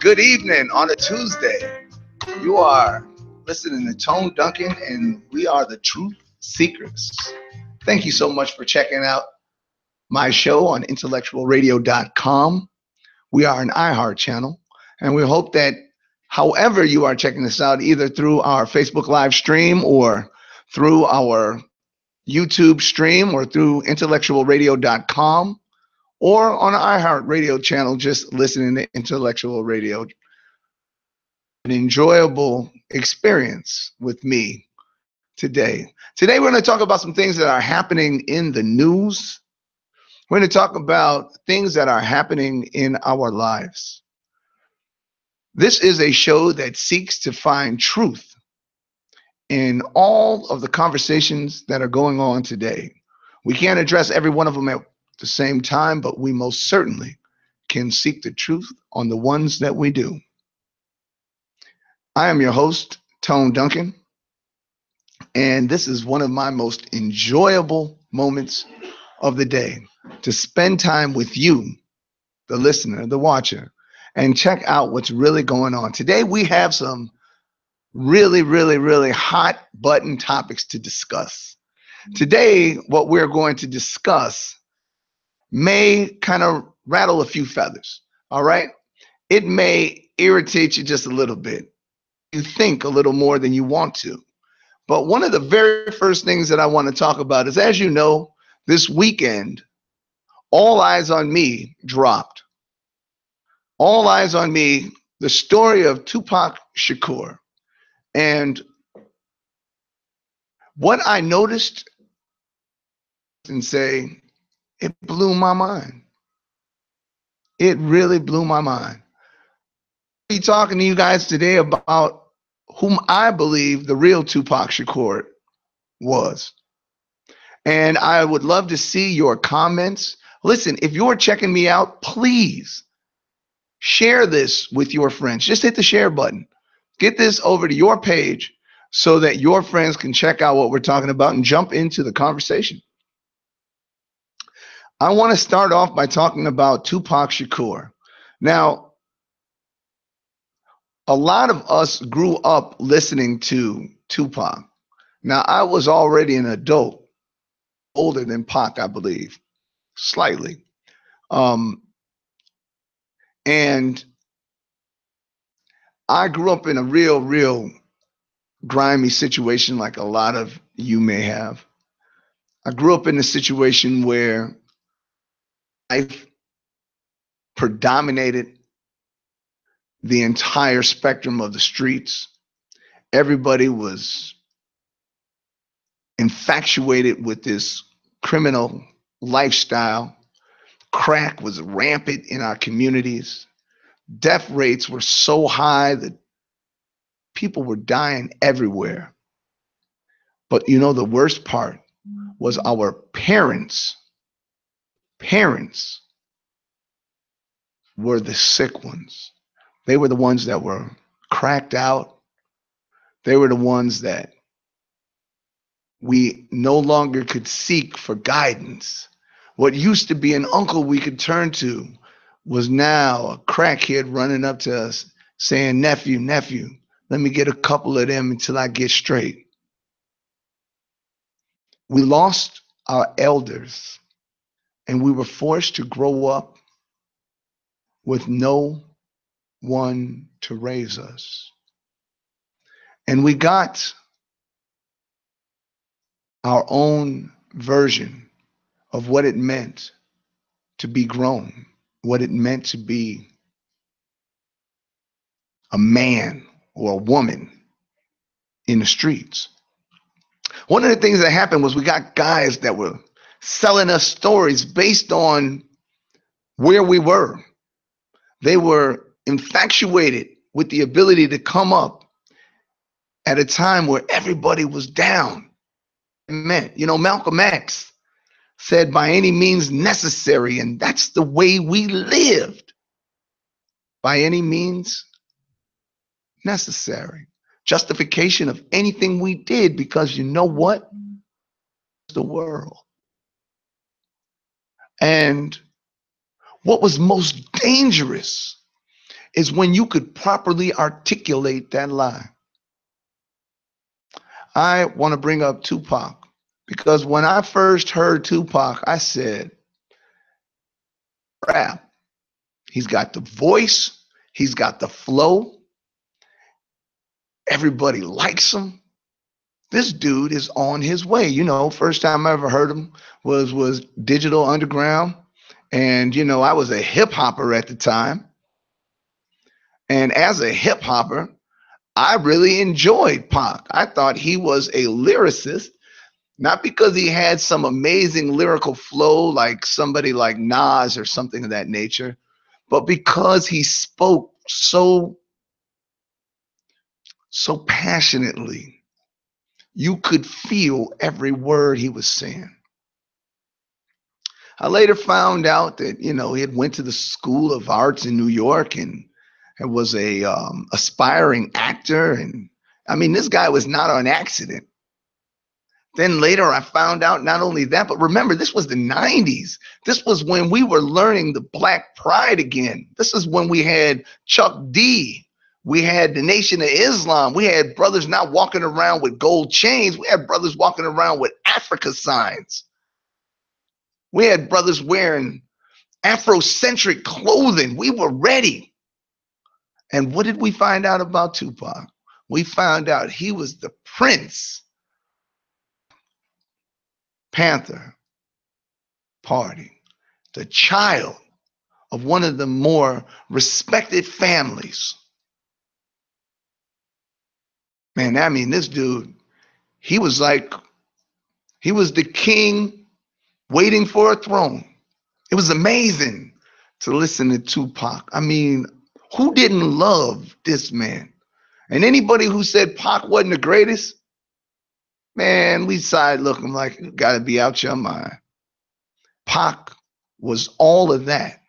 Good evening on a Tuesday. You are listening to Tone Duncan, and we are the Truth Seekrz. Thank you so much for checking out my show on IntellectualRadio.com. We are an iHeart channel, and we hope that however you are checking this out, either through our Facebook live stream or through our YouTube stream or through IntellectualRadio.com or on an iHeart radio channel, just listening to Intellectual Radio. An enjoyable experience with me today. Today, we're going to talk about some things that are happening in the news. We're going to talk about things that are happening in our lives. This is a show that seeks to find truth in all of the conversations that are going on today. We can't address every one of them at the same time, but we most certainly can seek the truth on the ones that we do. I am your host, Tone Duncan, and this is one of my most enjoyable moments of the day, to spend time with you, the listener, the watcher, and check out what's really going on. Today, we have some really hot button topics to discuss. Today, what we're going to discuss may kind of rattle a few feathers, all right? It may irritate you just a little bit. You think a little more than you want to. But one of the very first things that I want to talk about is, as you know, this weekend, All Eyes on Me dropped. All Eyes on Me, the story of Tupac Shakur. And what I noticed and say, it blew my mind. It really blew my mind. I'll be talking to you guys today about whom I believe the real Tupac Shakur was. And I would love to see your comments. Listen, if you're checking me out, please share this with your friends. Just hit the share button. Get this over to your page so that your friends can check out what we're talking about and jump into the conversation. I want to start off by talking about Tupac Shakur. Now, a lot of us grew up listening to Tupac. Now, I was already an adult, older than Pac, I believe, slightly. And I grew up in a real grimy situation, like a lot of you may have. I grew up in a situation where life predominated the entire spectrum of the streets. Everybody was infatuated with this criminal lifestyle. Crack was rampant in our communities. Death rates were so high that people were dying everywhere. But you know, the worst part was our parents were the sick ones. They were the ones that were cracked out. They were the ones that we no longer could seek for guidance. What used to be an uncle we could turn to was now a crackhead running up to us saying, nephew, let me get a couple of them until I get straight. We lost our elders, and we were forced to grow up with no one to raise us. And we got our own version of what it meant to be grown, what it meant to be a man or a woman in the streets. One of the things that happened was we got guys that were selling us stories based on where we were. They were infatuated with the ability to come up at a time where everybody was down. It meant, you know, Malcolm X said, by any means necessary, and that's the way we lived. By any means necessary. Justification of anything we did, because you know what? The world. And what was most dangerous is when you could properly articulate that lie. I want to bring up Tupac because when I first heard Tupac, I said, rap. He's got the voice, he's got the flow. Everybody likes him. This dude is on his way. You know, first time I ever heard him was Digital Underground. And, you know, I was a hip hopper at the time. And as a hip hopper, I really enjoyed Pac. I thought he was a lyricist, not because he had some amazing lyrical flow like somebody like Nas or something of that nature, but because he spoke so passionately. You could feel every word he was saying. I later found out that, you know, he had went to the School of Arts in New York and was a aspiring actor. And I mean, this guy was not on accident. Then later I found out not only that, but remember, this was the 90s. This was when we were learning the Black Pride again. This is when we had Chuck D. We had the Nation of Islam. We had brothers not walking around with gold chains. We had brothers walking around with Africa signs. We had brothers wearing Afrocentric clothing. We were ready. And what did we find out about Tupac? We found out he was the Prince Panther Party, the child of one of the more respected families. Man, I mean, this dude, he was the king waiting for a throne. It was amazing to listen to Tupac. I mean, who didn't love this man? And anybody who said Pac wasn't the greatest, man, we side looking like you gotta be out your mind. Pac was all of that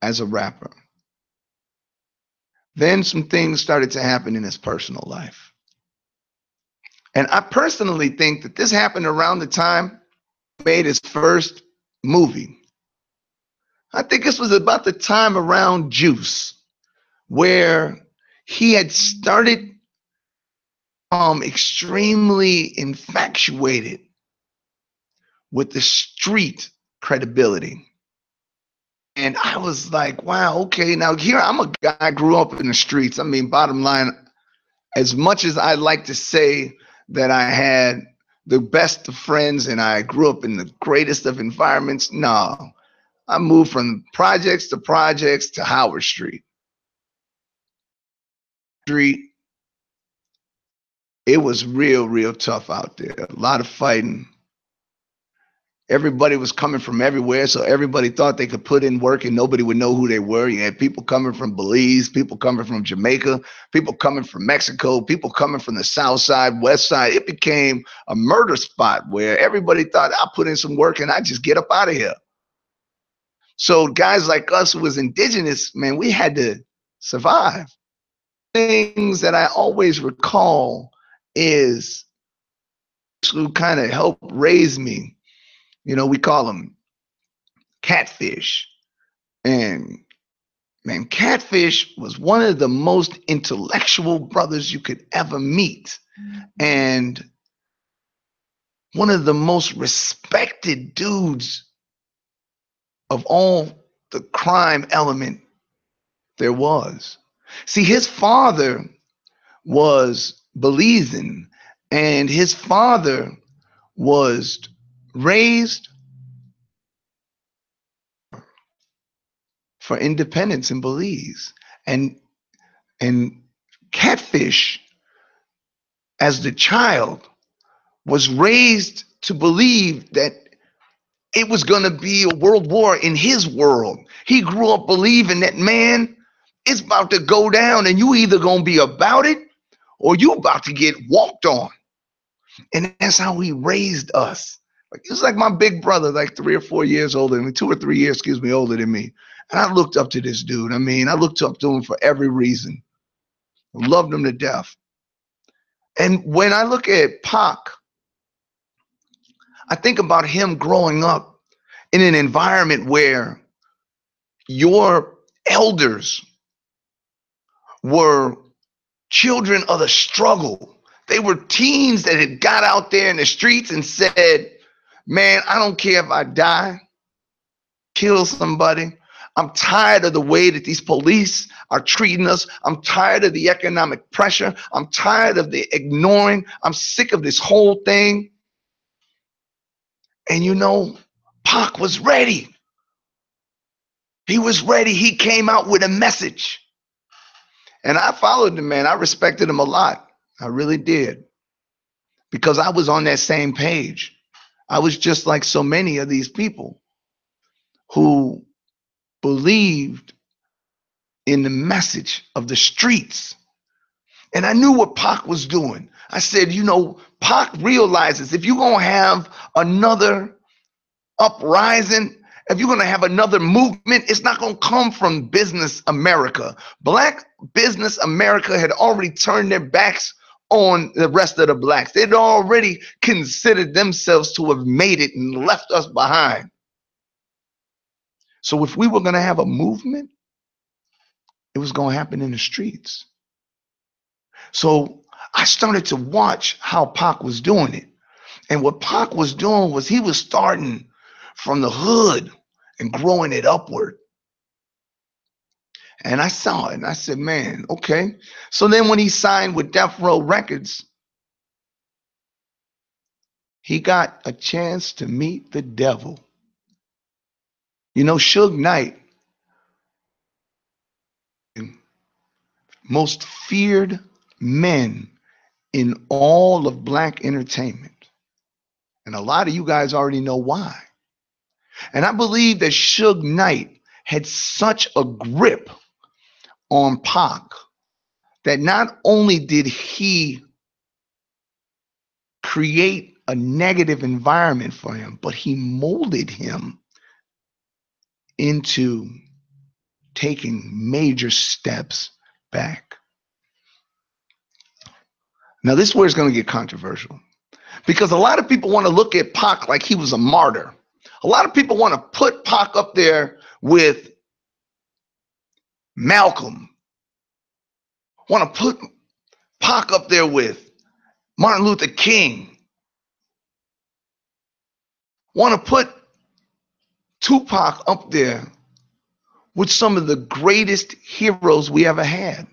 as a rapper. Then some things started to happen in his personal life. And I personally think that this happened around the time he made his first movie. I think this was about the time around Juice, where he had started extremely infatuated with the street credibility. And I was like, wow, okay, now here I'm a guy I grew up in the streets. I mean, bottom line, as much as I like to say that I had the best of friends and I grew up in the greatest of environments, no. I moved from projects to Howard Street. It was real tough out there. A lot of fighting. Everybody was coming from everywhere, so everybody thought they could put in work and nobody would know who they were. You had people coming from Belize, people coming from Jamaica, people coming from Mexico, people coming from the south side, west side. It became a murder spot where everybody thought, I'll put in some work and I just get up out of here. So guys like us who was indigenous, man, we had to survive. Things that I always recall is who kind of helped raise me. You know, we call them Catfish. And man, Catfish was one of the most intellectual brothers you could ever meet. And one of the most respected dudes of all the crime element there was. See, his father was Belizean, and his father was raised for independence in Belize. And Catfish, as the child, was raised to believe that it was going to be a world war in his world. He grew up believing that, man, it's about to go down and you either going to be about it or you about to get walked on. And that's how he raised us. Like, he was like my big brother, like 3 or 4 years older than me, 2 or 3 years, older than me. And I looked up to this dude. I mean, I looked up to him for every reason. I loved him to death. And when I look at Pac, I think about him growing up in an environment where your elders were children of the struggle. They were teens that had got out there in the streets and said, man, I don't care if I die, kill somebody. I'm tired of the way that these police are treating us. I'm tired of the economic pressure. I'm tired of the ignoring. I'm sick of this whole thing. And you know, Pac was ready. He was ready. He came out with a message. And I followed the man. I respected him a lot. I really did. Because I was on that same page. I was just like so many of these people who believed in the message of the streets. And I knew what Pac was doing. I said, you know, Pac realizes if you're going to have another uprising, if you're going to have another movement, it's not going to come from business America. Black business America had already turned their backs on the rest of the blacks. They'd already considered themselves to have made it and left us behind. So if we were going to have a movement, it was going to happen in the streets. So I started to watch how Pac was doing it. And what Pac was doing was he was starting from the hood and growing it upward. And I saw it and I said, man, okay. So then when he signed with Death Row Records, he got a chance to meet the devil. You know, Suge Knight, most feared men in all of black entertainment. And a lot of you guys already know why. And I believe that Suge Knight had such a grip on Pac that not only did he create a negative environment for him, but he molded him into taking major steps back. Now, this is where it's going to get controversial, because a lot of people want to look at Pac like he was a martyr. A lot of people want to put Pac up there with Malcolm, want to put Pac up there with Martin Luther King, want to put Tupac up there with some of the greatest heroes we ever had.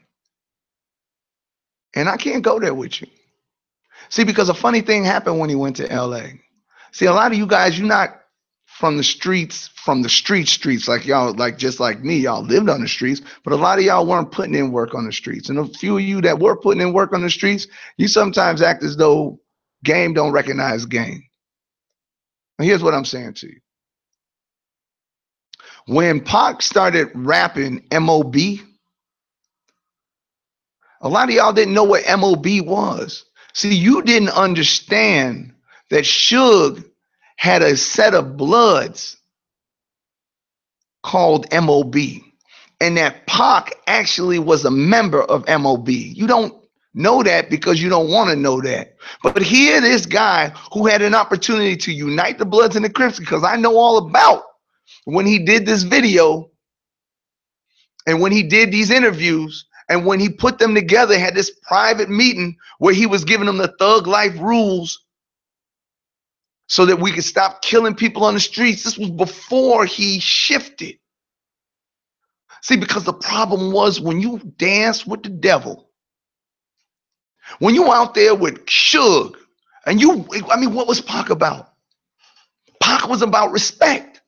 And I can't go there with you. See, because a funny thing happened when he went to LA. See, a lot of you guys, you're not from the streets, streets like y'all, like just like me, y'all lived on the streets, but a lot of y'all weren't putting in work on the streets. And a few of you that were putting in work on the streets, you sometimes act as though game don't recognize game. And here's what I'm saying to you. When Pac started rapping M.O.B., a lot of y'all didn't know what M.O.B. was. See, you didn't understand that Suge had a set of bloods called M.O.B. and that Pac actually was a member of M.O.B. You don't know that because you don't want to know that. But here, this guy who had an opportunity to unite the Bloods and the Crips, because I know all about when he did this video and when he did these interviews and when he put them together, had this private meeting where he was giving them the thug life rules so that we could stop killing people on the streets. This was before he shifted. See, because the problem was when you dance with the devil, when you out there with Suge, and what was Pac about? Pac was about respect.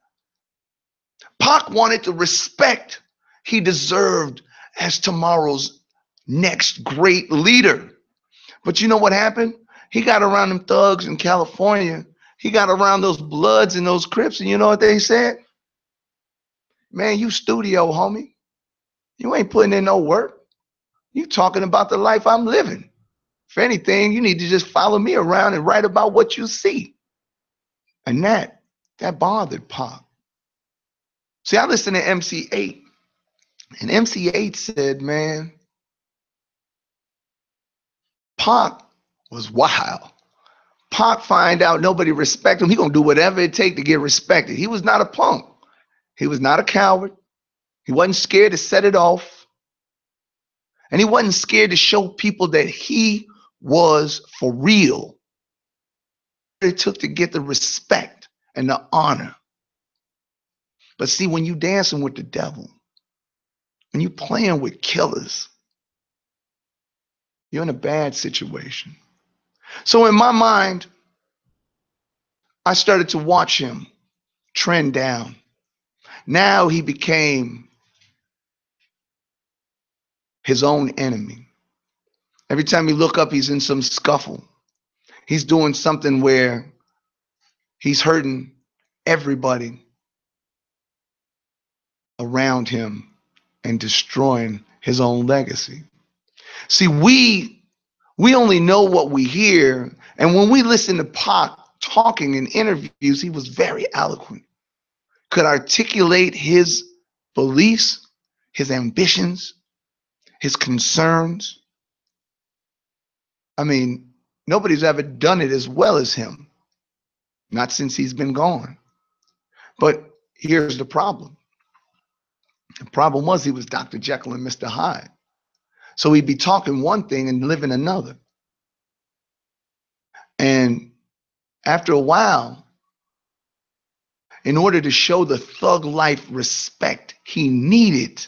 Pac wanted the respect he deserved as tomorrow's next great leader. But you know what happened? He got around them thugs in California. He got around those Bloods and those Crips, and you know what they said? Man, you studio, homie. You ain't putting in no work. You talking about the life I'm living. If anything, you need to just follow me around and write about what you see. And that bothered Pac. See, I listened to MC8, and MC8 said, man, Pac was wild. Pac find out nobody respect him. He gonna do whatever it take to get respected. He was not a punk. He was not a coward. He wasn't scared to set it off. And he wasn't scared to show people that he was for real. It took to get the respect and the honor. But see, when you dancing with the devil, when you playing with killers, you're in a bad situation. So in my mind, I started to watch him trend down. Now he became his own enemy. Every time you look up, he's in some scuffle. He's doing something where he's hurting everybody around him and destroying his own legacy. See, we only know what we hear, and when we listen to Pac talking in interviews, he was very eloquent, could articulate his beliefs, his ambitions, his concerns. I mean, nobody's ever done it as well as him, not since he's been gone. But here's the problem. The problem was he was Dr. Jekyll and Mr. Hyde. So he'd be talking one thing and living another. And after a while, in order to show the thug life respect he needed,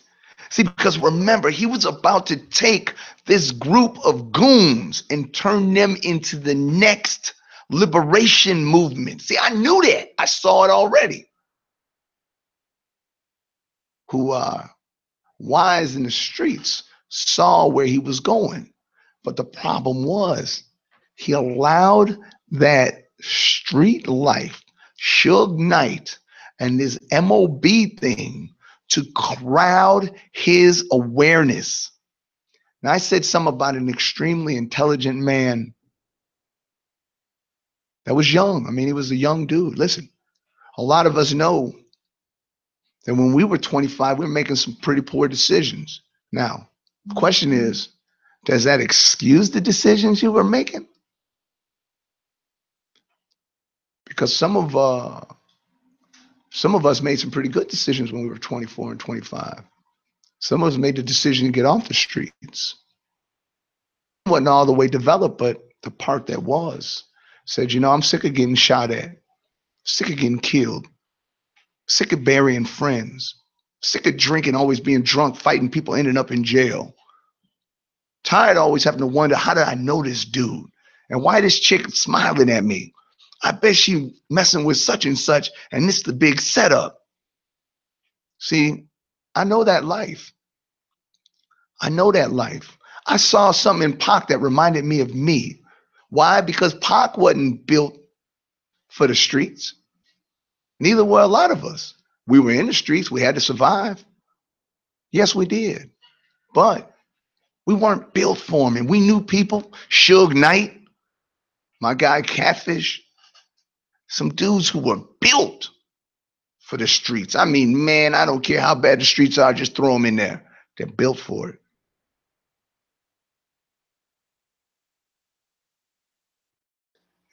see, because remember, he was about to take this group of goons and turn them into the next liberation movement. See, I knew that. I saw it already. Who are wise in the streets saw where he was going. But the problem was he allowed that street life, Suge Knight, and this MOB thing to crowd his awareness. And I said something about an extremely intelligent man that was young. I mean, he was a young dude. Listen, a lot of us know that when we were 25, we were making some pretty poor decisions. Now, the question is, does that excuse the decisions you were making? Because some of us made some pretty good decisions when we were 24 and 25. Some of us made the decision to get off the streets. It wasn't all the way developed, but the part that was said, you know, I'm sick of getting shot at, sick of getting killed, sick of burying friends, sick of drinking, always being drunk, fighting people, ending up in jail. Tired of always having to wonder, how did I know this dude? And why this chick smiling at me? I bet she messing with such and such, and this is the big setup. See, I know that life. I know that life. I saw something in Pac that reminded me of me. Why? Because Pac wasn't built for the streets. Neither were a lot of us. We were in the streets. We had to survive. Yes, we did. But we weren't built for them. And we knew people, Suge Knight, my guy Catfish, some dudes who were built for the streets. I mean, man, I don't care how bad the streets are, just throw them in there. They're built for it.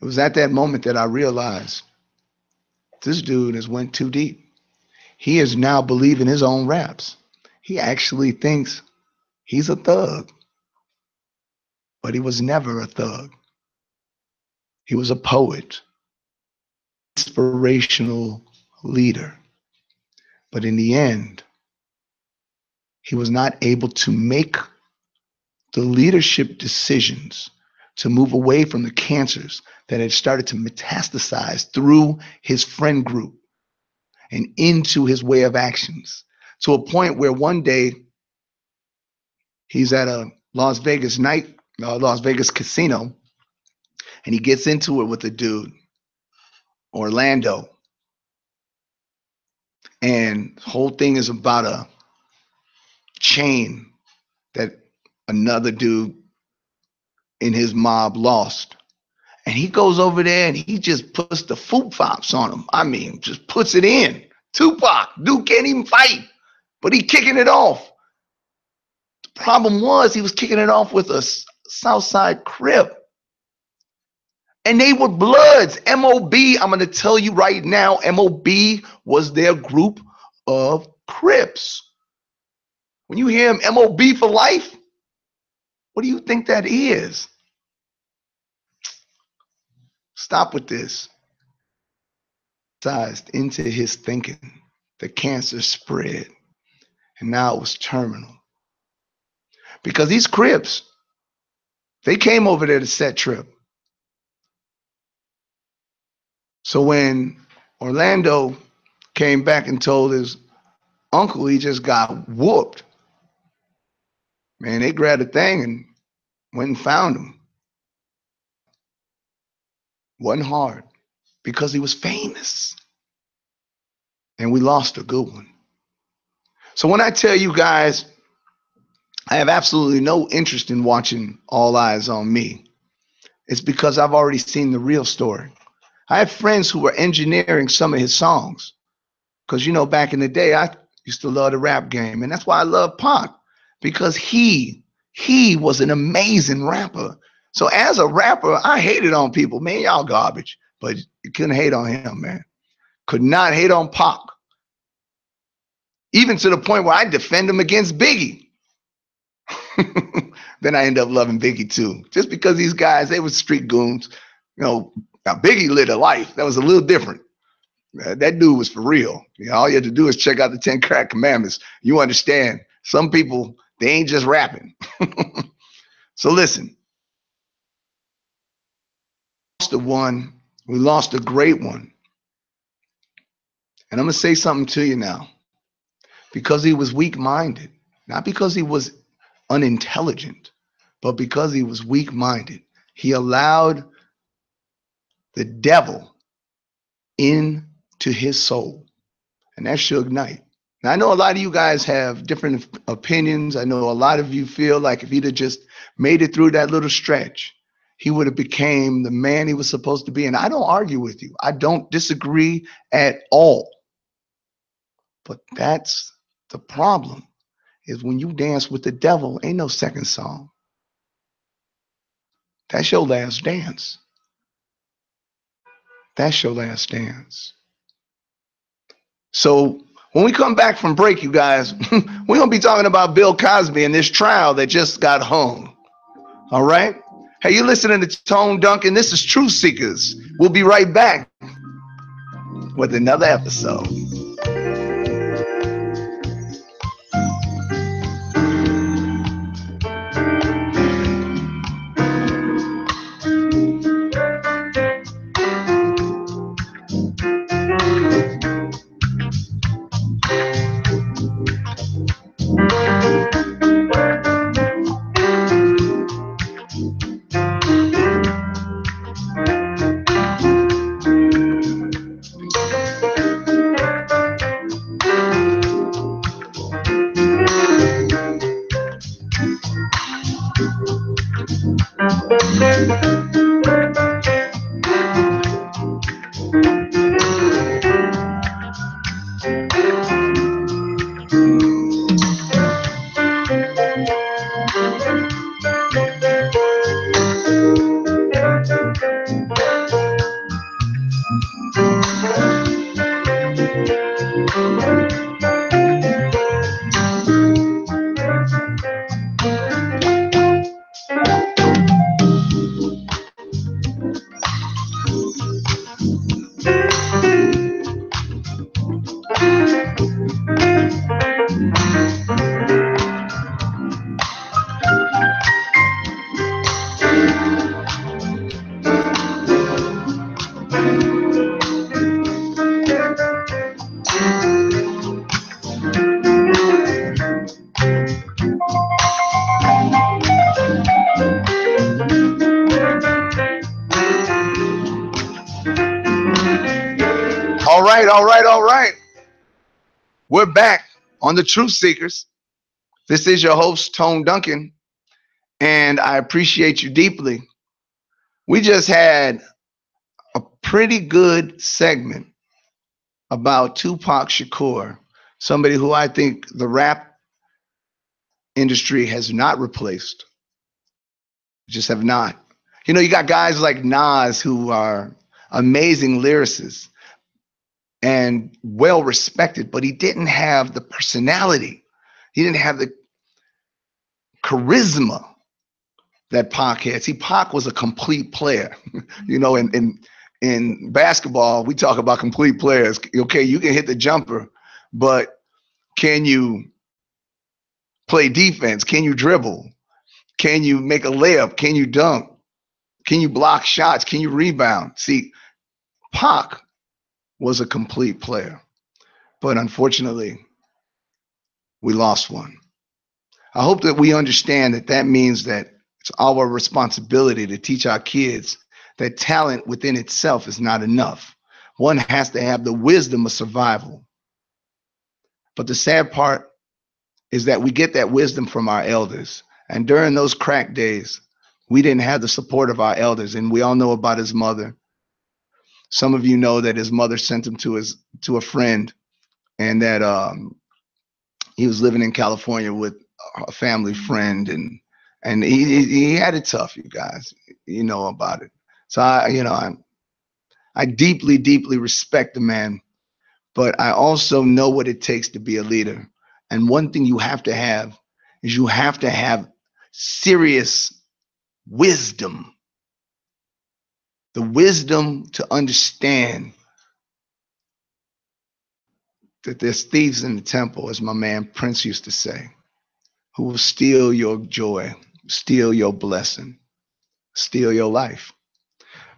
It was at that moment that I realized this dude has went too deep. He is now believing his own raps. He actually thinks he's a thug, but he was never a thug. He was a poet, inspirational leader. But in the end, he was not able to make the leadership decisions to move away from the cancers that had started to metastasize through his friend group and into his way of actions, to a point where one day he's at a Las Vegas casino, and he gets into it with a dude, Orlando. And the whole thing is about a chain that another dude in his mob lost. And he goes over there and he just puts the foop fops on him. I mean, just puts it in. Tupac, dude can't even fight, but he kicking it off. The problem was he was kicking it off with a Southside Crip. And they were Bloods. MOB, I'm going to tell you right now, MOB was their group of Crips. When you hear him, MOB for life, What do you think that is? Stop with this. Sized into his thinking. The cancer spread, and now it was terminal. Because these Crips, they came over there to set trip. So when Orlando came back and told his uncle he just got whooped, man, they grabbed the thing and went and found him. Wasn't hard because he was famous. And we lost a good one. So when I tell you guys, I have absolutely no interest in watching All Eyes on Me, it's because I've already seen the real story. I have friends who were engineering some of his songs. Because, you know, back in the day, I used to love the rap game. And that's why I love Pac. Because he was an amazing rapper. So as a rapper, I hated on people. Man, y'all garbage. But you couldn't hate on him, man. Could not hate on Pac. Even to the point where I defend him against Biggie. Then I end up loving Biggie too. Just because these guys, they were street goons. You know, now Biggie lived a life that was a little different. That dude was for real. You know, all you had to do is check out the 10 Crack Commandments. You understand, some people, they ain't just rapping. So listen, we lost a great one. And I'm going to say something to you now. Because he was weak-minded, not because he was unintelligent, but because he was weak-minded. He allowed the devil into his soul. And that's Suge Knight. Now, I know a lot of you guys have different opinions. I know a lot of you feel like if he'd have just made it through that little stretch, he would have became the man he was supposed to be. And I don't argue with you. I don't disagree at all. But that's the problem, is when you dance with the devil, ain't no second song. That's your last dance. That's your last dance. So when we come back from break, you guys, we're going to be talking about Bill Cosby and this trial that just got hung. All right? Hey, you're listening to Tone Duncan. This is Truth Seekrz. We'll be right back with another episode. All right. We're back on the Truth Seekrz. This is your host, Tone Duncan, and I appreciate you deeply. We just had a pretty good segment about Tupac Shakur, somebody who I think the rap industry has not replaced. Just have not. You know, you got guys like Nas who are amazing lyricists and well respected, but he didn't have the personality. He didn't have the charisma that Pac had. See, Pac was a complete player. You know, in basketball, we talk about complete players. Okay, you can hit the jumper, but can you play defense? Can you dribble? Can you make a layup? Can you dunk? Can you block shots? Can you rebound? See, Pac was a complete player, but unfortunately, we lost one. I hope that we understand that that means that it's our responsibility to teach our kids that talent within itself is not enough. One has to have the wisdom of survival. But the sad part is that we get that wisdom from our elders. And during those crack days, we didn't have the support of our elders. And we all know about his mother. Some of you know that his mother sent him to a friend, and that he was living in California with a family friend, and he had it tough, you guys. You know about it. So I deeply, deeply respect the man, but I also know what it takes to be a leader. And one thing you have to have is you have to have serious wisdom, the wisdom to understand that there's thieves in the temple, as my man Prince used to say, who will steal your joy, steal your blessing, steal your life.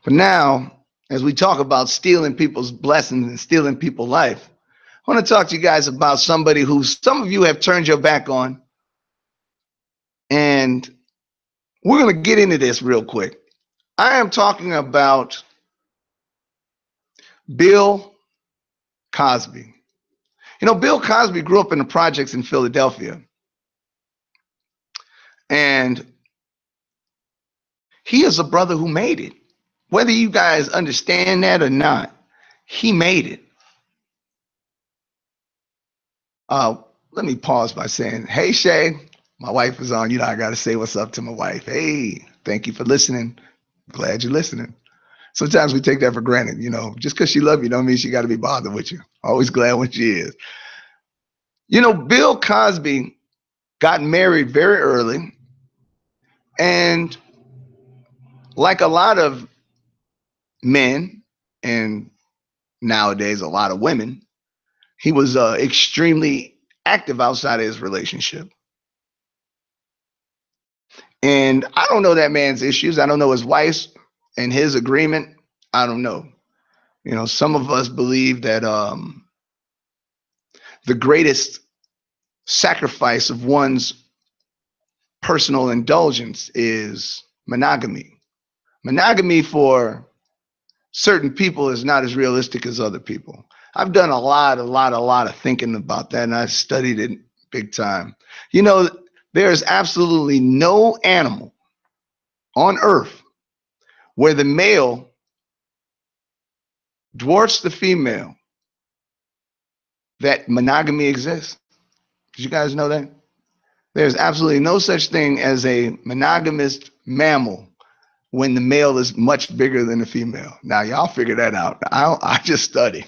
But now, as we talk about stealing people's blessings and stealing people's life, I want to talk to you guys about somebody who some of you have turned your back on. And we're going to get into this real quick. I am talking about Bill Cosby. You know, Bill Cosby grew up in the projects in Philadelphia. And he is a brother who made it. Whether you guys understand that or not, he made it. Let me pause by saying, hey, Shay, my wife is on. You know, I got to say what's up to my wife. Hey, thank you for listening. Glad you're listening. Sometimes we take that for granted. You know, just because she loves you don't mean she got to be bothered with you. Always glad when she is. You know, Bill Cosby got married very early. And like a lot of men, and nowadays a lot of women, he was extremely active outside of his relationship. And I don't know that man's issues. I don't know his wife's and his agreement. I don't know. You know, some of us believe that the greatest sacrifice of one's personal indulgence is monogamy. Monogamy for certain people is not as realistic as other people. I've done a lot of thinking about that, and I've studied it big time. You know, there is absolutely no animal on earth where the male dwarfs the female that monogamy exists. Did you guys know that? There's absolutely no such thing as a monogamous mammal when the male is much bigger than the female. Now, y'all figure that out. I just study.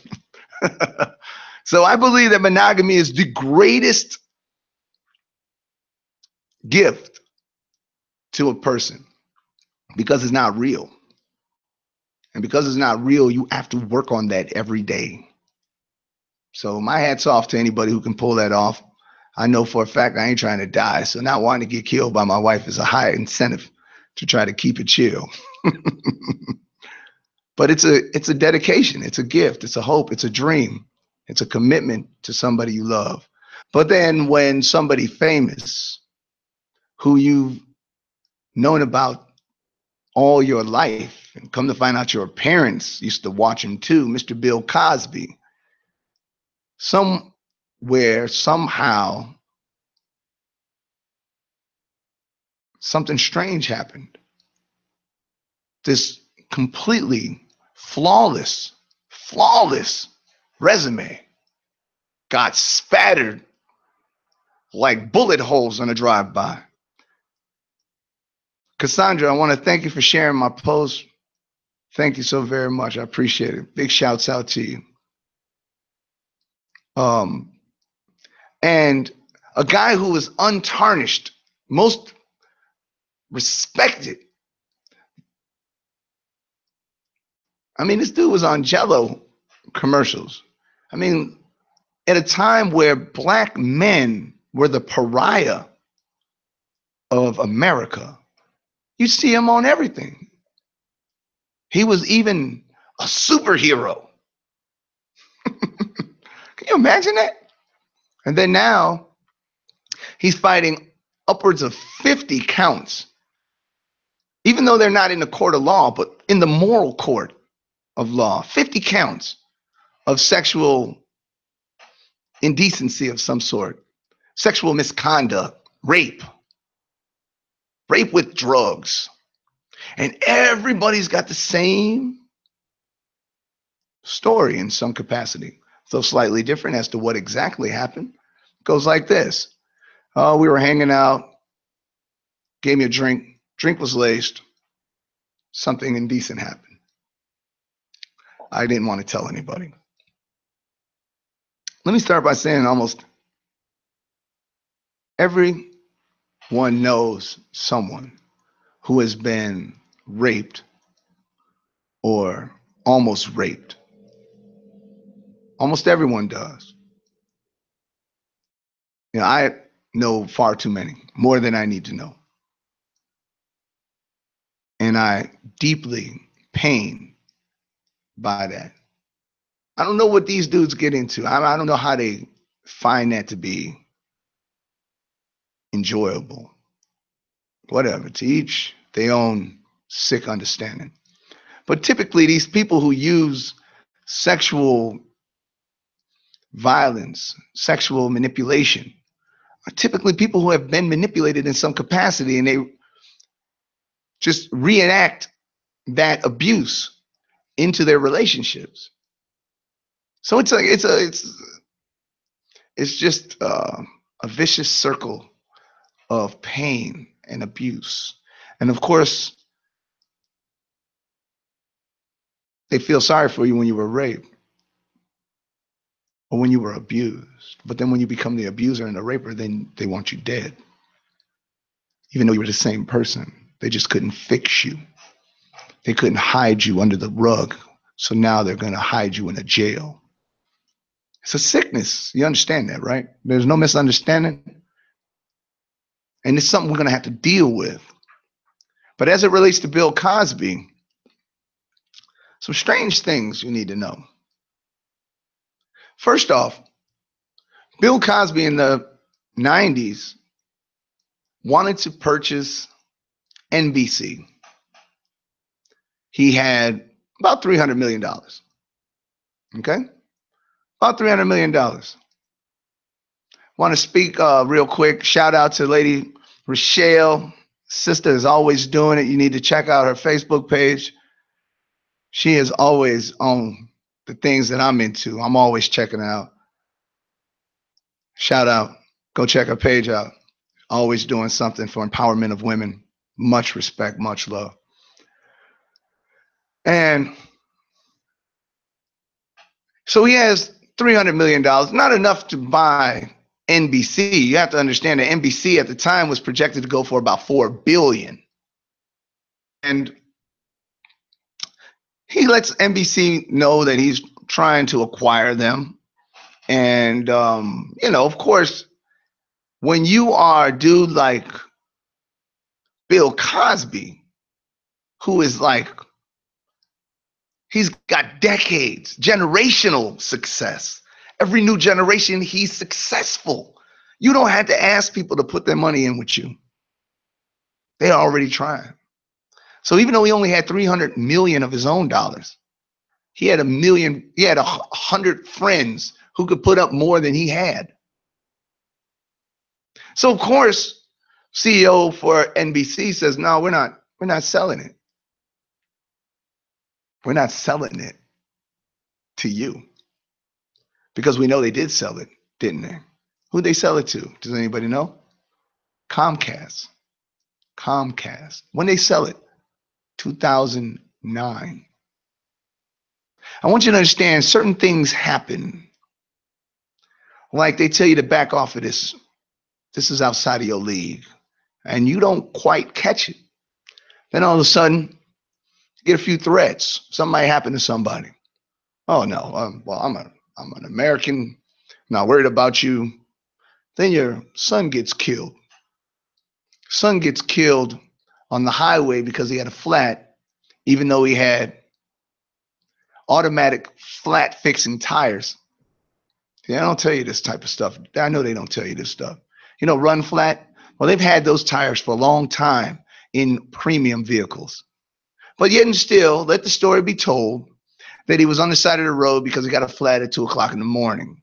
So I believe that monogamy is the greatest gift to a person because it's not real. And because it's not real, you have to work on that every day. So my hat's off to anybody who can pull that off. I know for a fact I ain't trying to die. So not wanting to get killed by my wife is a high incentive to try to keep it chill. But it's a dedication. It's a gift. It's a hope. It's a dream. It's a commitment to somebody you love. But then when somebody famous who you've known about all your life and come to find out your parents used to watch him too, Mr. Bill Cosby, somewhere, somehow, something strange happened. This completely flawless resume got spattered like bullet holes on a drive-by. Cassandra, I want to thank you for sharing my post. Thank you so very much. I appreciate it. Big shouts out to you. And a guy who was untarnished. Most respected. I mean, this dude was on Jello commercials. I mean, at a time where black men were the pariah of America, you see him on everything. He was even a superhero. Can you imagine that? And then now he's fighting upwards of 50 counts, even though they're not in the court of law, but in the moral court of law. 50 counts of sexual indecency of some sort, sexual misconduct, rape with drugs. And everybody's got the same story in some capacity, though slightly different as to what exactly happened. It goes like this. We were hanging out, gave me a drink was laced, something indecent happened. I didn't want to tell anybody. Let me start by saying almost everyone knows someone who has been raped or almost raped. Almost everyone does. You know, I know far too many, more than I need to know. And I deeply pain by that. I don't know what these dudes get into. I don't know how they find that to be enjoyable. Whatever, to each their own sick understanding. But typically these people who use sexual violence, sexual manipulation, are typically people who have been manipulated in some capacity, and they just reenact that abuse into their relationships. So it's just a vicious circle of pain and abuse. And of course, they feel sorry for you when you were raped or when you were abused. But then when you become the abuser and the raper, then they want you dead. Even though you were the same person, they just couldn't fix you. They couldn't hide you under the rug. So now they're going to hide you in a jail. It's a sickness. You understand that, right? There's no misunderstanding. And it's something we're going to have to deal with. But as it relates to Bill Cosby, some strange things you need to know. First off, Bill Cosby in the 90s wanted to purchase NBC. He had about $300 million. Okay? About $300 million. Want to speak real quick. Shout out to Lady Rochelle. Sister is always doing it. You need to check out her Facebook page. She is always on the things that I'm into. I'm always checking out. Shout out. Go check her page out. Always doing something for empowerment of women. Much respect, much love. And so he has $300 million, not enough to buy NBC. You have to understand that NBC at the time was projected to go for about $4 billion. And he lets NBC know that he's trying to acquire them. And, of course, when you are a dude like Bill Cosby, who is like, he's got decades, generational success. Every new generation, he's successful. You don't have to ask people to put their money in with you. They're already trying. So even though he only had 300 million of his own dollars, he had 100 friends who could put up more than he had. So of course, CEO for NBC says, no, we're not selling it. We're not selling it to you. Because we know they did sell it, didn't they? Who'd they sell it to? Does anybody know? Comcast. When they sell it? 2009. I want you to understand certain things happen. Like they tell you to back off of this. This is outside of your league. and you don't quite catch it. Then all of a sudden, you get a few threats. Something might happen to somebody. Oh no, well, I'm an American, not worried about you. Then your son gets killed. Son gets killed on the highway because he had a flat, even though he had automatic flat fixing tires. They don't tell you this type of stuff. I know they don't tell you this stuff. You know, run flat. Well, they've had those tires for a long time in premium vehicles. But yet and still, let the story be told that he was on the side of the road because he got a flat at 2 o'clock in the morning.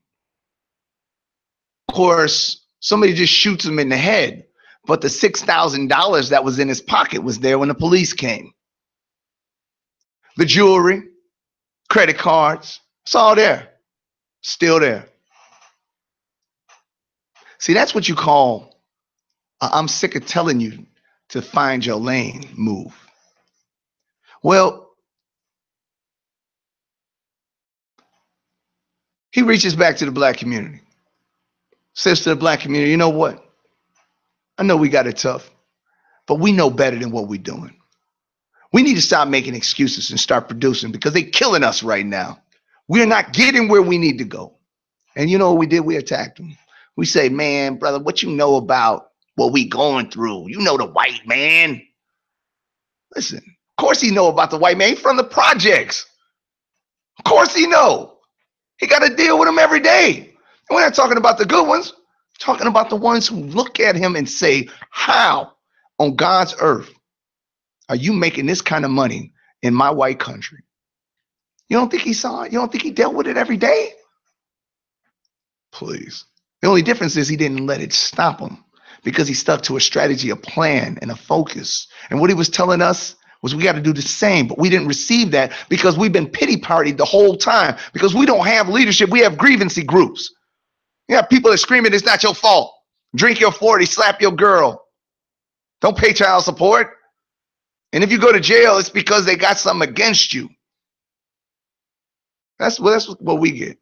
Of course, somebody just shoots him in the head, but the $6,000 that was in his pocket was there when the police came. The jewelry, credit cards, it's all there, still there. See, that's what you call, I'm sick of telling you to find your lane move. Well, he reaches back to the black community, says to the black community, you know what? I know we got it tough, but we know better than what we're doing. We need to stop making excuses and start producing because they're killing us right now. We're not getting where we need to go. And you know what we did? We attacked them. We say, man, brother, what you know about what we going through? You know the white man. Listen, of course he know about the white man. He's from the projects. Of course he know. He got to deal with them every day. And we're not talking about the good ones. We're talking about the ones who look at him and say, how on God's earth are you making this kind of money in my white country? You don't think he saw it? You don't think he dealt with it every day? Please. The only difference is he didn't let it stop him because he stuck to a strategy, a plan, and a focus. And what he was telling us was we got to do the same, but we didn't receive that because we've been pity partied the whole time because we don't have leadership. We have grievancy groups. Yeah, people are screaming, it's not your fault. Drink your 40, slap your girl. Don't pay child support. And if you go to jail, it's because they got something against you. That's what we get.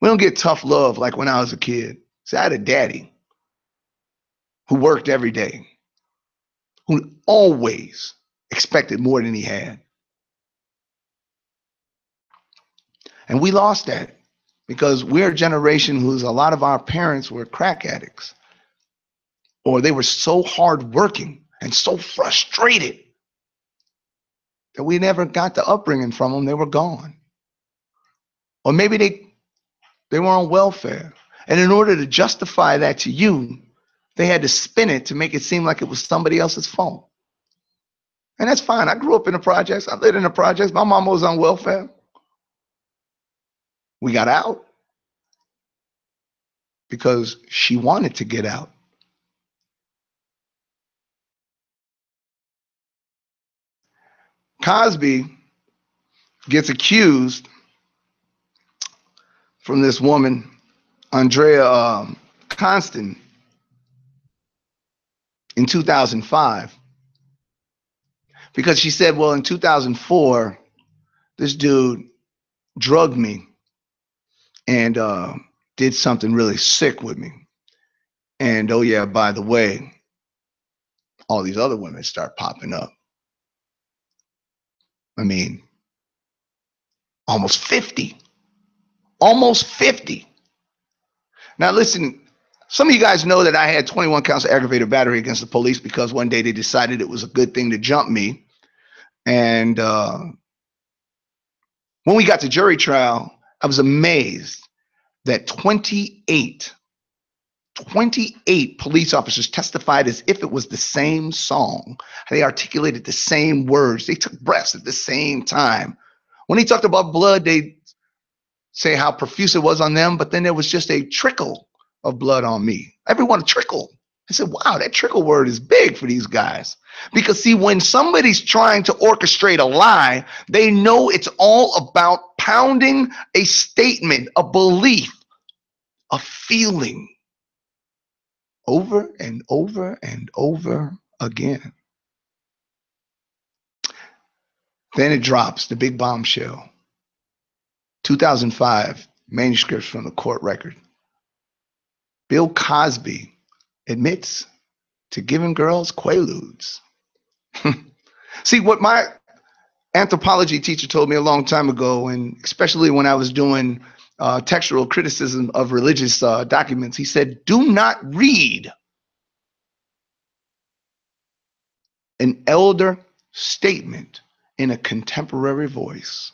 We don't get tough love like when I was a kid. See, I had a daddy who worked every day, who always expected more than he had. And we lost that because we're a generation who's a lot of our parents were crack addicts, or they were so hardworking and so frustrated that we never got the upbringing from them. They were gone. Or maybe they were on welfare. And in order to justify that to you, they had to spin it to make it seem like it was somebody else's fault. And that's fine. I grew up in the projects. I lived in the projects. My mama was on welfare. We got out because she wanted to get out. Cosby gets accused from this woman, Andrea Constant, in 2005, because she said, well, in 2004, this dude drugged me and did something really sick with me. And oh yeah, by the way, all these other women start popping up. I mean, almost 50. Almost 50. Now listen, some of you guys know that I had 21 counts of aggravated battery against the police because one day they decided it was a good thing to jump me. And when we got to jury trial, I was amazed that 28 police officers testified as if it was the same song. They articulated the same words. They took breaths at the same time. When he talked about blood, they say how profuse it was on them, but then there was just a trickle of blood on me. Everyone a trickle. I said, wow, that trickle word is big for these guys. Because see, when somebody's trying to orchestrate a lie, they know it's all about pounding a statement, a belief, a feeling over and over and over again. Then it drops, the big bombshell. 2005, manuscripts from the court record. Bill Cosby admits to giving girls quaaludes. See, what my anthropology teacher told me a long time ago, and especially when I was doing textual criticism of religious documents, he said, do not read an elder statement in a contemporary voice.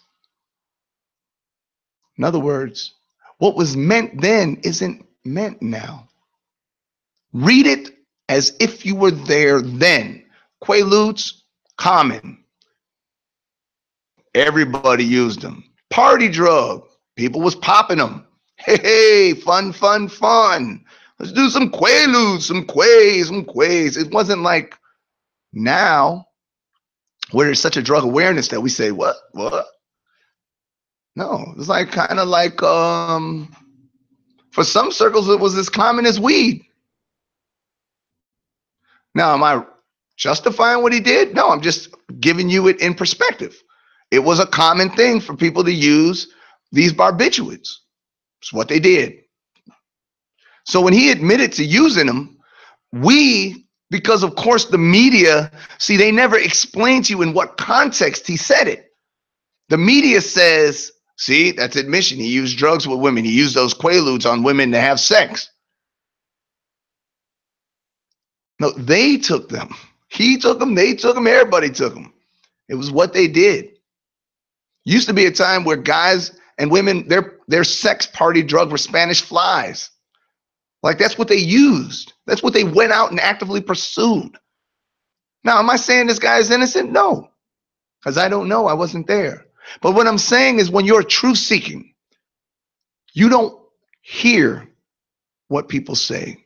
In other words, what was meant then isn't meant now. Read it as if you were there then. Quaaludes, common. Everybody used them. Party drug. People was popping them. Hey, fun, fun, fun. Let's do some quaaludes, some quays. It wasn't like now where there's such a drug awareness that we say, what? No, it's like kind of like for some circles it was as common as weed. Now, am I justifying what he did? No, I'm just giving you it in perspective. It was a common thing for people to use these barbiturates. It's what they did. So when he admitted to using them, because of course the media, see, they never explain to you in what context he said it. The media says, see, that's admission. He used drugs with women. He used those quaaludes on women to have sex. No, they took them. He took them. They took them. Everybody took them. It was what they did. Used to be a time where guys and women, their sex party drug were Spanish flies. Like that's what they used. That's what they went out and actively pursued. Now, am I saying this guy is innocent? No, because I don't know. I wasn't there. But what I'm saying is when you're truth seeking, you don't hear what people say.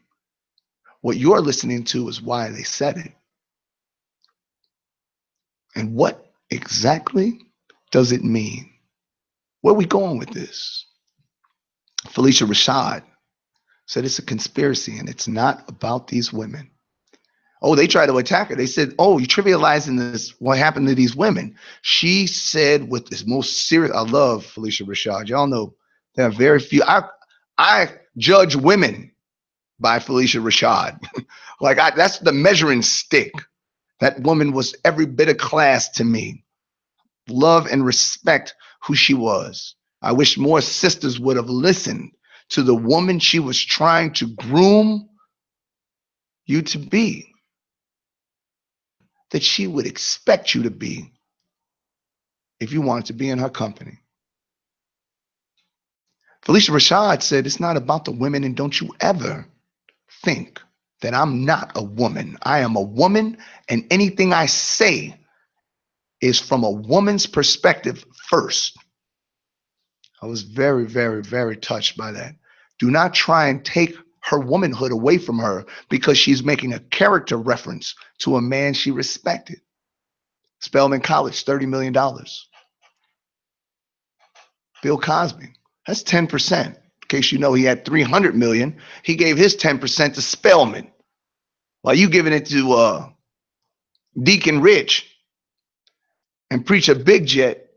What you're listening to is why they said it. And what exactly does it mean? Where are we going with this? Felicia Rashad said it's a conspiracy and it's not about these women. Oh, they tried to attack her. They said, oh, you're trivializing this, what happened to these women. She said with this most serious, I love Felicia Rashad. Y'all know there are very few. I judge women by Felicia Rashad. That's the measuring stick. That woman was every bit of class to me. Love and respect who she was. I wish more sisters would have listened to the woman she was trying to groom you to be, that she would expect you to be if you wanted to be in her company. Felicia Rashad said, it's not about the women, and don't you ever think that I'm not a woman. I am a woman, and anything I say is from a woman's perspective first. I was very, very, very touched by that. Do not try and take her womanhood away from her because she's making a character reference to a man she respected. Spelman College, $30 million. Bill Cosby, that's 10%. In case you know, he had 300 million. He gave his 10% to Spelman. While you giving it to Deacon Rich and Preacher Big Jet,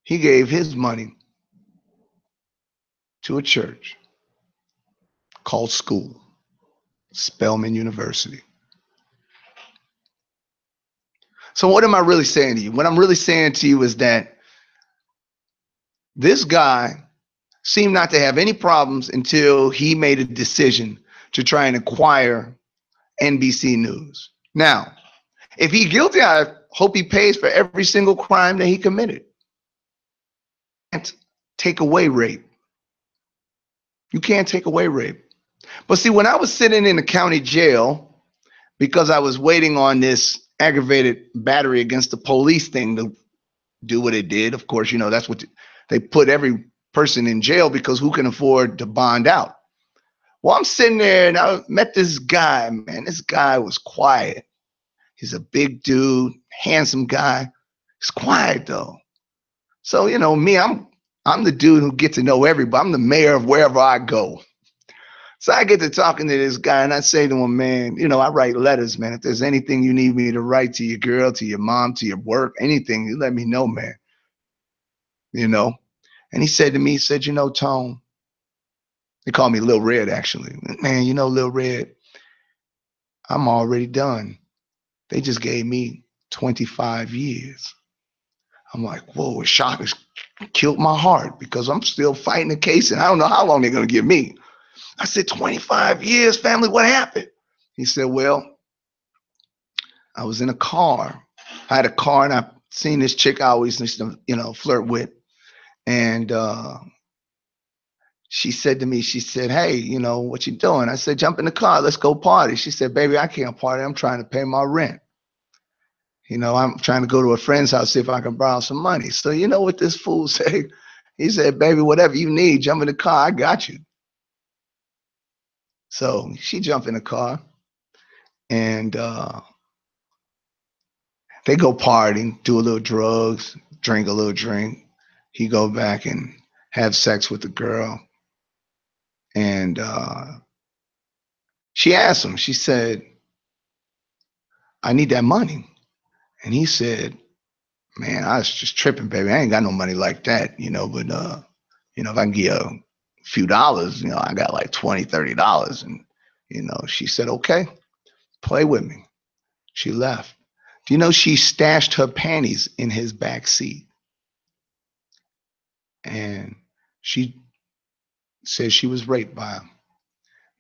he gave his money to a church called school, Spelman University. So what am I really saying to you? What I'm really saying to you is that this guy seemed not to have any problems until he made a decision to try and acquire NBC News. Now, if he's guilty, I hope he pays for every single crime that he committed. You can't take away rape. You can't take away rape. But see, when I was sitting in the county jail because I was waiting on this aggravated battery against the police thing to do what it did, of course, you know, that's what they put every person in jail because who can afford to bond out? Well, I'm sitting there and I met this guy, man. This guy was quiet. He's a big dude, handsome guy. He's quiet though. So, you know, me, I'm the dude who gets to know everybody. I'm the mayor of wherever I go. So I get to talking to this guy and I say to him, man, you know, I write letters, man. If there's anything you need me to write to your girl, to your mom, to your work, anything, you let me know, man. You know? And he said to me, he said, you know, Tone, they call me Lil Red, actually. Man, you know, Lil Red, I'm already done. They just gave me 25 years. I'm like, whoa, a shock has killed my heart because I'm still fighting the case and I don't know how long they're going to give me. I said, 25 years, family, what happened? He said, well, I was in a car. I had a car and I seen this chick I always used to, flirt with. And she said to me, she said, hey, what you doing? I said, jump in the car, let's go party. She said, baby, I can't party. I'm trying to pay my rent. I'm trying to go to a friend's house, see if I can borrow some money. So you know what this fool said? He said, baby, whatever you need, jump in the car. I got you. So she jumped in the car and they go partying, do a little drugs, drink a little drink. He go back and have sex with the girl. And she asked him, she said, I need that money. And he said, man, I was just tripping, baby. I ain't got no money like that, but if I can get a few dollars, I got like $20, $30. And, she said, okay, play with me. She left. Do you know she stashed her panties in his back seat? And she said she was raped by him.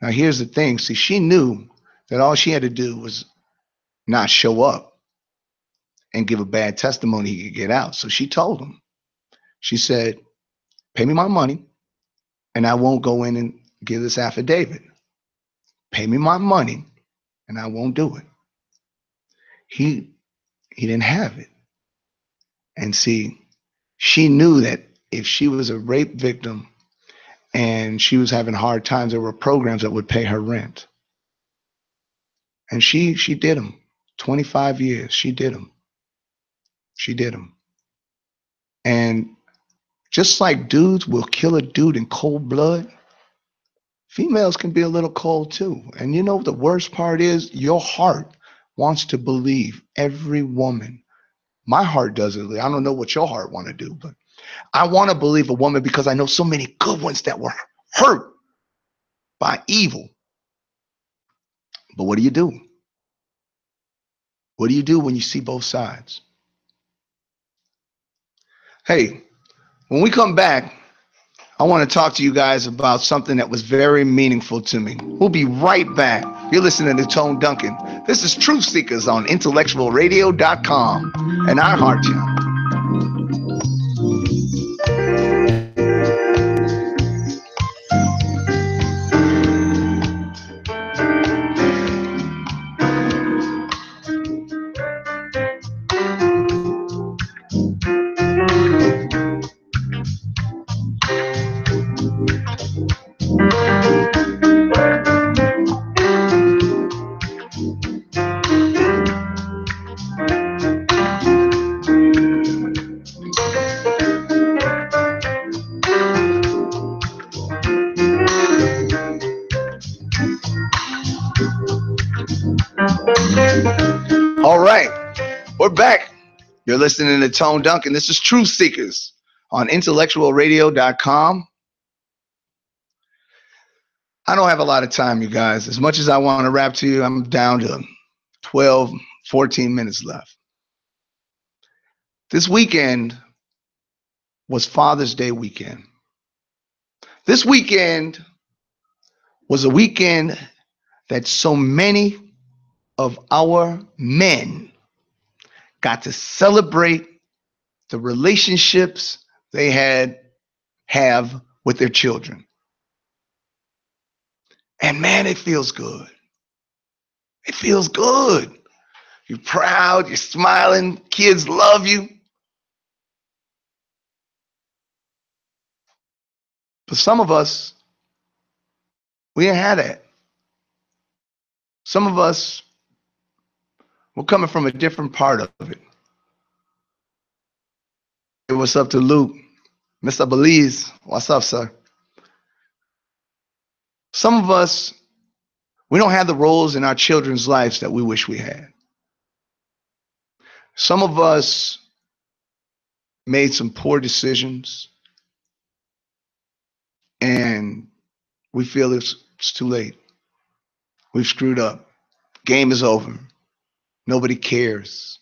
Now, here's the thing. See, she knew that all she had to do was not show up and give a bad testimony he could get out. So she told him, she said, pay me my money and I won't go in and give this affidavit. Pay me my money and I won't do it. He didn't have it. And see, she knew that if she was a rape victim and she was having hard times, there were programs that would pay her rent. And she did them. 25 years, she did them. She did them. And just like dudes will kill a dude in cold blood, females can be a little cold too. And the worst part is your heart wants to believe every woman. My heart does it. I don't know what your heart want to do, but I want to believe a woman because I know so many good ones that were hurt by evil. But what do you do? What do you do when you see both sides? Hey, when we come back, I want to talk to you guys about something that was very meaningful to me. We'll be right back. You're listening to Tone Duncan. This is Truth Seekrz on IntellectualRadio.com and iHeartChannel. All right, we're back. You're listening to Tone Duncan. This is Truth Seekrz on IntellectualRadio.com. I don't have a lot of time, you guys. As much as I want to rap to you, I'm down to 12, 14 minutes left. This weekend was Father's Day weekend. This weekend was a weekend that so many of our men got to celebrate the relationships they have with their children. And man, it feels good. It feels good. You're proud, you're smiling, kids love you. But some of us, we ain't had that. Some of us, we're coming from a different part of it. Hey, what's up to Luke? Mr. Belize, what's up, sir? Some of us, we don't have the roles in our children's lives that we wish we had. Some of us made some poor decisions and we feel it's too late. We've screwed up. Game is over. Nobody cares.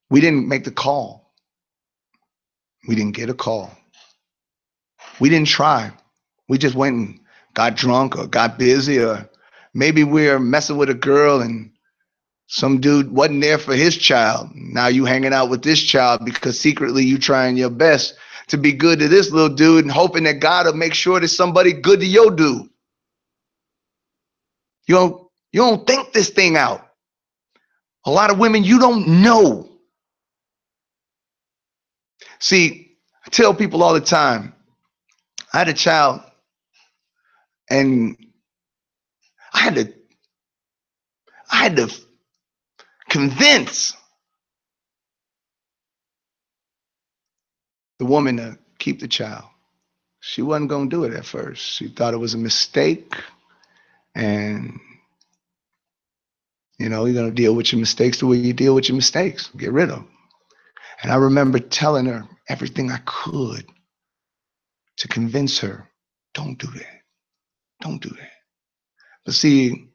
We didn't make the call. We didn't get a call. We didn't try. We just went and got drunk or got busy, or maybe we're messing with a girl and some dude wasn't there for his child. Now you hanging out with this child because secretly you trying your best to be good to this little dude and hoping that God will make sure there's somebody good to your dude. You don't think this thing out. A lot of women you don't know. See, I tell people all the time, I had a child and I had to convince the woman to keep the child. She wasn't going to do it at first. She thought it was a mistake. And, you're going to deal with your mistakes the way you deal with your mistakes. Get rid of them. And I remember telling her everything I could to convince her, don't do that. Don't do that. But see,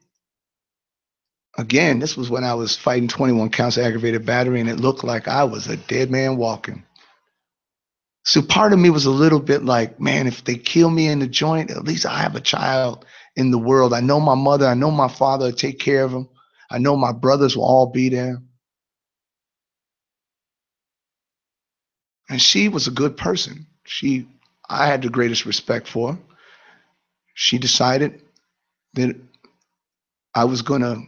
again, this was when I was fighting 21 counts of aggravated battery, and it looked like I was a dead man walking. So part of me was a little bit like, man, if they kill me in the joint, at least I have a child in the world. I know my mother, I know my father will take care of him. I know my brothers will all be there. And she was a good person. I had the greatest respect for her. She decided that I was going to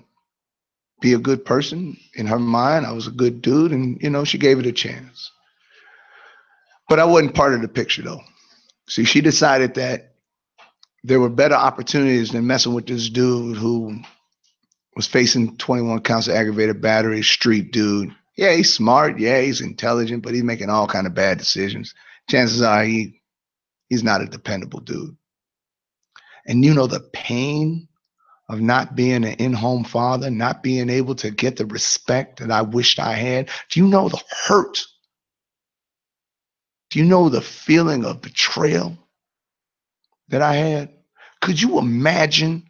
be a good person. In her mind, I was a good dude, and, she gave it a chance. But I wasn't part of the picture, though. See, she decided that there were better opportunities than messing with this dude who was facing 21 counts of aggravated battery, street dude. Yeah, he's smart. Yeah, he's intelligent, but he's making all kind of bad decisions. Chances are he's not a dependable dude. And the pain of not being an in-home father, not being able to get the respect that I wished I had. Do you know the hurt? Do you know the feeling of betrayal that I had? Could you imagine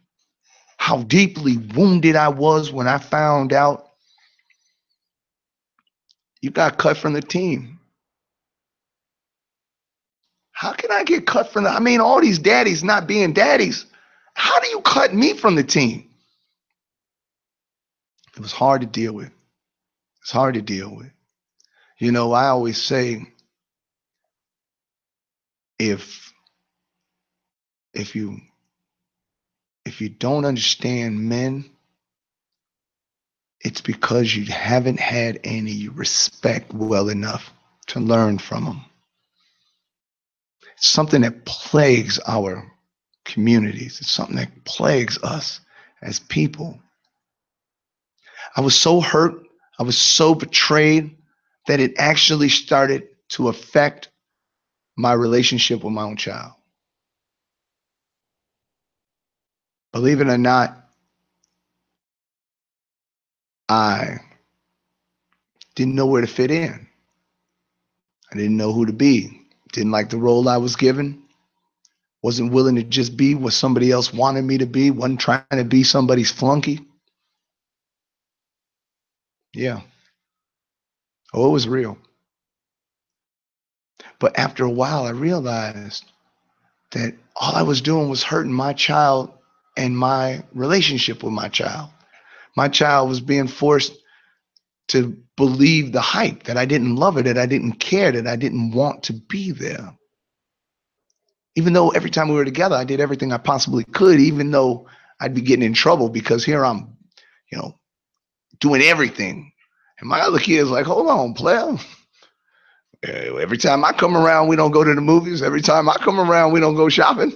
how deeply wounded I was when I found out you got cut from the team? How can I get cut from all these daddies not being daddies. How do you cut me from the team? It was hard to deal with. It's hard to deal with. I always say, if you don't understand men, it's because you haven't had any respect well enough to learn from them. It's something that plagues our communities. It's something that plagues us as people. I was so hurt, I was so betrayed that it actually started to affect my relationship with my own child. Believe it or not, I didn't know where to fit in. I didn't know who to be. Didn't like the role I was given. Wasn't willing to just be what somebody else wanted me to be. Wasn't trying to be somebody's flunky. Yeah. Oh, it was real. But after a while, I realized that all I was doing was hurting my child and my relationship with my child. My child was being forced to believe the hype, that I didn't love her, that I didn't care, that I didn't want to be there. Even though every time we were together, I did everything I possibly could, even though I'd be getting in trouble because here I'm, doing everything. And my other kid's like, hold on, player. Every time I come around, we don't go to the movies. Every time I come around, we don't go shopping.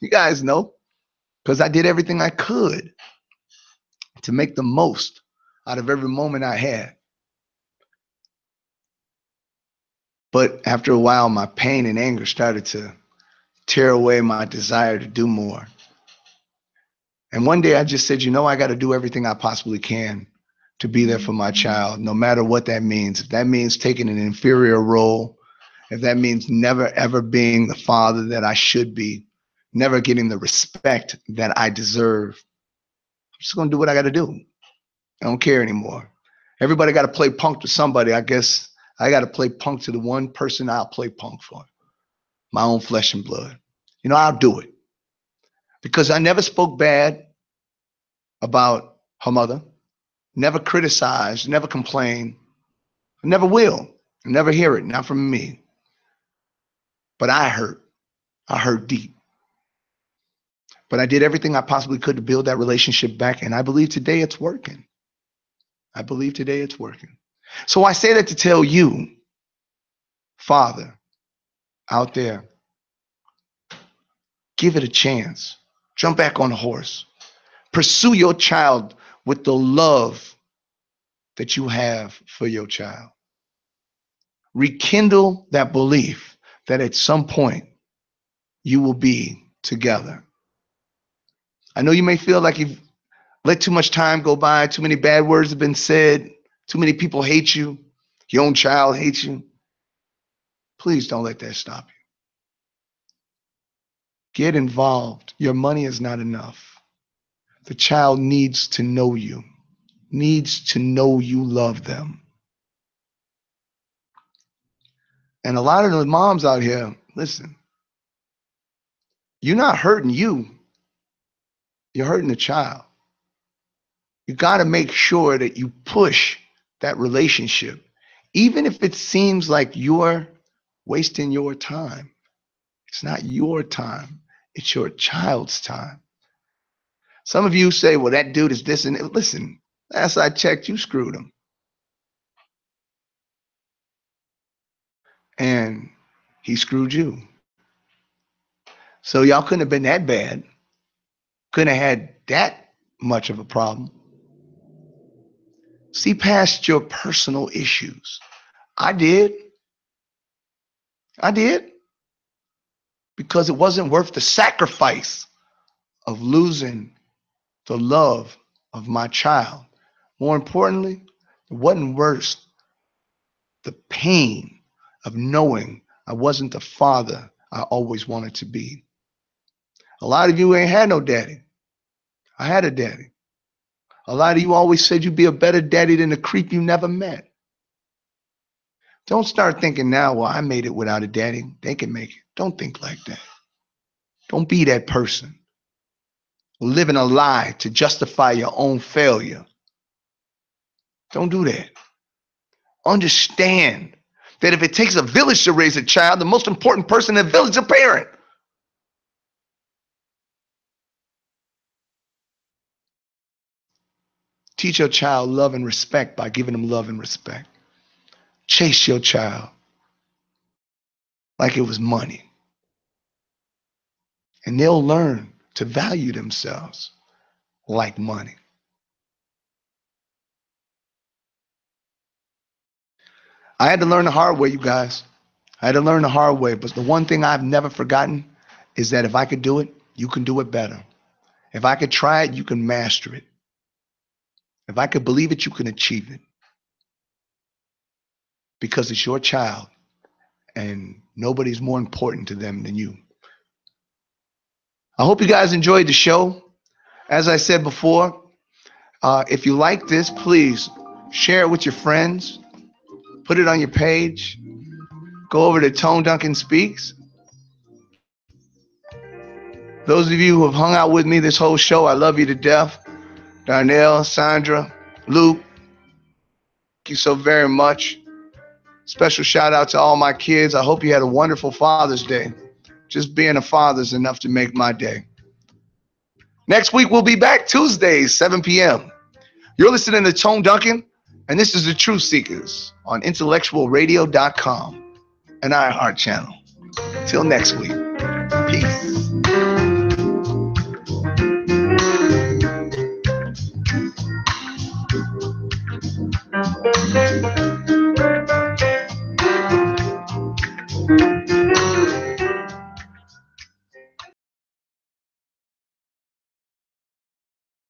You guys know, because I did everything I could to make the most out of every moment I had. But after a while, my pain and anger started to tear away my desire to do more. And one day I just said, I got to do everything I possibly can to be there for my child, no matter what that means. If that means taking an inferior role, if that means never, ever being the father that I should be, never getting the respect that I deserve, I'm just going to do what I got to do. I don't care anymore. Everybody got to play punk to somebody. I guess I got to play punk to the one person I'll play punk for, my own flesh and blood. I'll do it because I never spoke bad about her mother, never criticized, never complained, never will, never hear it, not from me. But I hurt deep. But I did everything I possibly could to build that relationship back, and I believe today it's working. So I say that to tell you, father out there, give it a chance. Jump back on the horse. Pursue your child with the love that you have for your child. Rekindle that belief that at some point you will be together. I know you may feel like you've let too much time go by, too many bad words have been said, too many people hate you, your own child hates you. Please don't let that stop you. Get involved. Your money is not enough. The child needs to know you, needs to know you love them. And a lot of the moms out here, listen, you're not hurting you, you're hurting the child. You got to make sure that you push that relationship, even if it seems like you're wasting your time. It's not your time, it's your child's time. Some of you say, well, that dude is this and that. Listen, last I checked, you screwed him. And he screwed you. So y'all couldn't have been that bad. Couldn't have had that much of a problem. See past your personal issues. I did. Because it wasn't worth the sacrifice of losing the love of my child. More importantly, it wasn't worth the pain of knowing I wasn't the father I always wanted to be. A lot of you ain't had no daddy. I had a daddy. A lot of you always said you'd be a better daddy than the creep you never met. Don't start thinking now, well, I made it without a daddy. They can make it. Don't think like that. Don't be that person. Living a lie to justify your own failure. Don't do that. Understand that if it takes a village to raise a child, the most important person in the village is a parent. Teach your child love and respect by giving them love and respect. Chase your child like it was money. And they'll learn to value themselves like money. I had to learn the hard way, you guys. I had to learn the hard way. But the one thing I've never forgotten is that if I could do it, you can do it better. If I could try it, you can master it. If I could believe it, you can achieve it. Because it's your child, and nobody's more important to them than you. I hope you guys enjoyed the show. As I said before, if you like this, please share it with your friends. Put it on your page. Go over to Tone Duncan Speaks. Those of you who have hung out with me this whole show, I love you to death. Darnell, Sandra, Luke, thank you so very much. Special shout out to all my kids. I hope you had a wonderful Father's Day. Just being a father is enough to make my day. Next week, we'll be back Tuesdays, 7 p.m. You're listening to Tone Duncan, and this is the Truth Seekrz on IntellectualRadio.com, an iHeart channel. Till next week, peace.